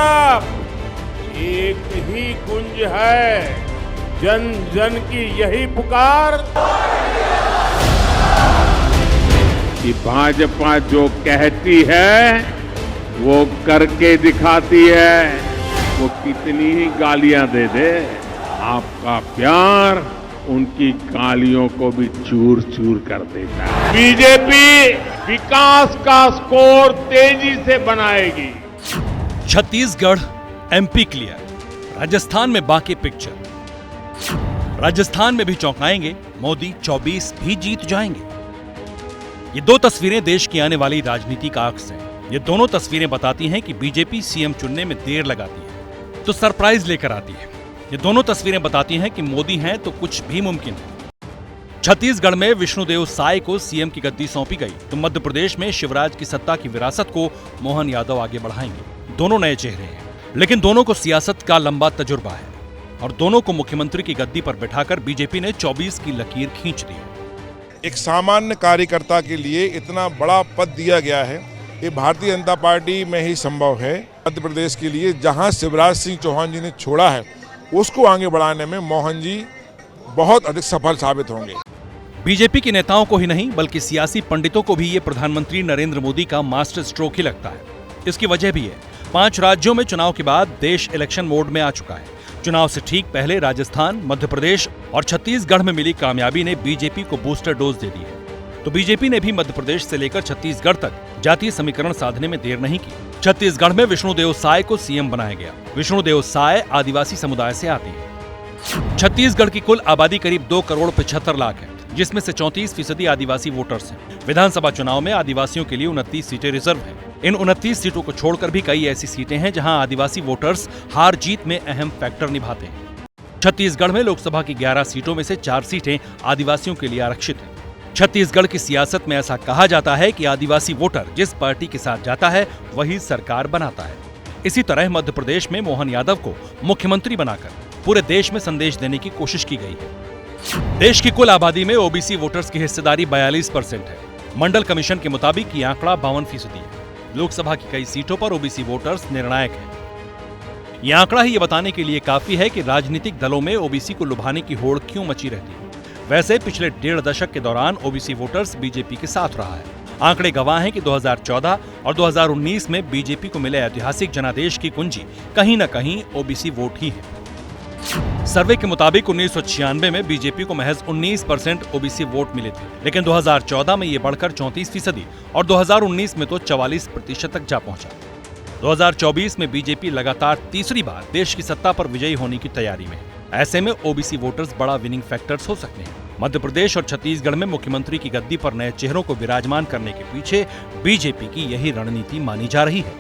तरफ एक ही गुंज है, जन जन की यही पुकार कि भाजपा जो कहती है वो करके दिखाती है। वो कितनी ही गालियां दे दे, आपका प्यार उनकी गालियों को भी चूर चूर कर देता है। बीजेपी विकास का स्कोर तेजी से बनाएगी। छत्तीसगढ़ एमपी क्लियर, राजस्थान में बाकी पिक्चर। राजस्थान में भी चौंकाएंगे, मोदी 24 भी जीत जाएंगे। ये दो तस्वीरें देश की आने वाली राजनीति का अक्स हैं। ये दोनों तस्वीरें बताती हैं कि बीजेपी सीएम चुनने में देर लगाती है तो सरप्राइज लेकर आती है। ये दोनों तस्वीरें बताती हैं कि मोदी हैं तो कुछ भी मुमकिन है। छत्तीसगढ़ में विष्णुदेव साय को सीएम की गद्दी सौंपी गई तो मध्य प्रदेश में शिवराज की सत्ता की विरासत को मोहन यादव आगे बढ़ाएंगे। दोनों नए चेहरे हैं, लेकिन दोनों को सियासत का लंबा तजुर्बा है और दोनों को मुख्यमंत्री की गद्दी पर बिठाकर बीजेपी ने 24 की लकीर खींच दी है। एक सामान्य कार्यकर्ता के लिए इतना बड़ा पद दिया गया है, ये भारतीय जनता पार्टी में ही संभव है। मध्य प्रदेश के लिए जहां शिवराज सिंह चौहान जी ने छोड़ा है उसको आगे बढ़ाने में मोहन जी बहुत अधिक सफल साबित होंगे। बीजेपी के नेताओं को ही नहीं बल्कि सियासी पंडितों को भी ये प्रधानमंत्री नरेंद्र मोदी का मास्टर स्ट्रोक ही लगता है। इसकी वजह भी है, 5 राज्यों में चुनाव के बाद देश इलेक्शन मोड में आ चुका है। चुनाव से ठीक पहले राजस्थान, मध्य प्रदेश और छत्तीसगढ़ में मिली कामयाबी ने बीजेपी को बूस्टर डोज दे दी है। तो बीजेपी ने भी मध्य प्रदेश से लेकर छत्तीसगढ़ तक जातीय समीकरण साधने में देर नहीं की। छत्तीसगढ़ में विष्णुदेव साय को सीएम बनाया गया। विष्णुदेव साय आदिवासी समुदाय से आती है। छत्तीसगढ़ की कुल आबादी करीब 2,75,00,000 है, जिसमें से 34% आदिवासी वोटर्स हैं। विधानसभा चुनाव में आदिवासियों के लिए 29 सीटें रिजर्व हैं। इन 29 सीटों को छोड़कर भी कई ऐसी सीटें हैं जहां आदिवासी वोटर्स हार जीत में अहम फैक्टर निभाते हैं। छत्तीसगढ़ में लोकसभा की 11 सीटों में से 4 सीटें आदिवासियों के लिए आरक्षित हैं। छत्तीसगढ़ की सियासत में ऐसा कहा जाता है कि आदिवासी वोटर जिस पार्टी के साथ जाता है वही सरकार बनाता है। इसी तरह मध्य प्रदेश में मोहन यादव को मुख्यमंत्री बनाकर पूरे देश में संदेश देने की कोशिश की गई है। देश की कुल आबादी में ओबीसी वोटर्स की हिस्सेदारी 42% है। मंडल कमीशन के मुताबिक ये आंकड़ा 52% है। लोकसभा की कई सीटों पर ओबीसी वोटर्स निर्णायक हैं। यह आंकड़ा ही ये बताने के लिए काफी है कि राजनीतिक दलों में ओबीसी को लुभाने की होड़ क्यों मची रहती है। वैसे पिछले 1.5 दशक के दौरान ओबीसी वोटर्स बीजेपी के साथ रहा है। आंकड़े गवाह हैं कि 2014 और 2019 में बीजेपी को मिले ऐतिहासिक जनादेश की कुंजी कहीं न कहीं ओबीसी वोट ही है। सर्वे के मुताबिक 1996 में बीजेपी को महज 19% ओबीसी वोट मिले थे, लेकिन 2014 में ये बढ़कर 34% और 2019 में तो 44% तक जा पहुंचा। 2024 में बीजेपी लगातार तीसरी बार देश की सत्ता पर विजयी होने की तैयारी में। ऐसे में ओबीसी वोटर्स बड़ा विनिंग फैक्टर्स हो सकते हैं। मध्य प्रदेश और छत्तीसगढ़ में मुख्यमंत्री की गद्दी पर नए चेहरों को विराजमान करने के पीछे बीजेपी की यही रणनीति मानी जा रही है।